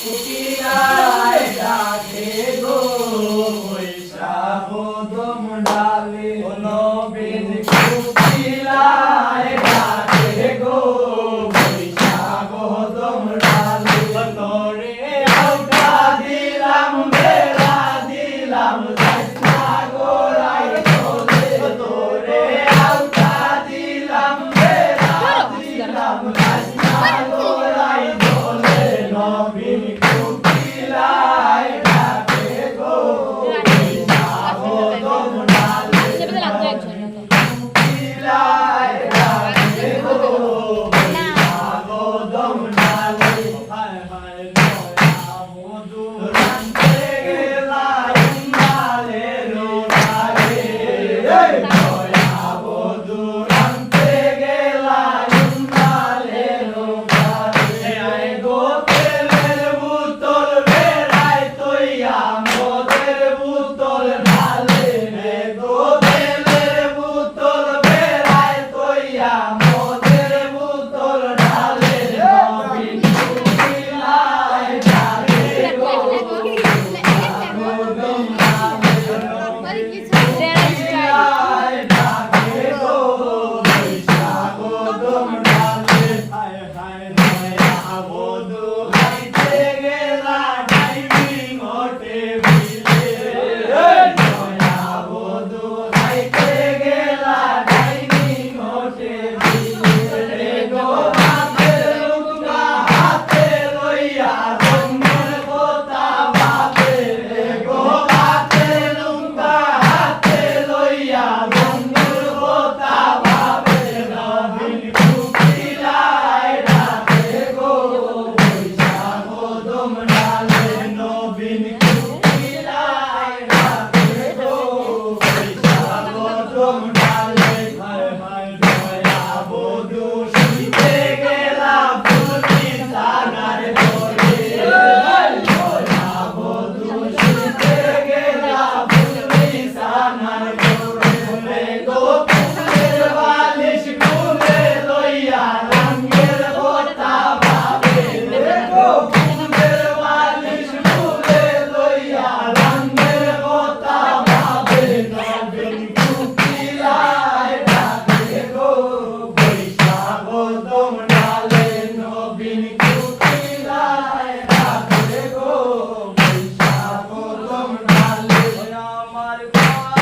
কুকিলায় ডাকে গো বৈশাখ দমডালে ও নবীন কুকিলায় ডাকে গো বৈশাখ দমডালে তোরে আউটা দিলাম বেলা দিলাম যাইনা গোড়াই তোলে তোরে আউটা দিলাম বেলা দিলাম যাইনা গোড়াই তোলে নবীন কুকিলায় ডাকে গো বৈশাখ দমডালে কুকিলায় ডাকে গো বৈশাখ দমডালে হায় হায় নয়া মধু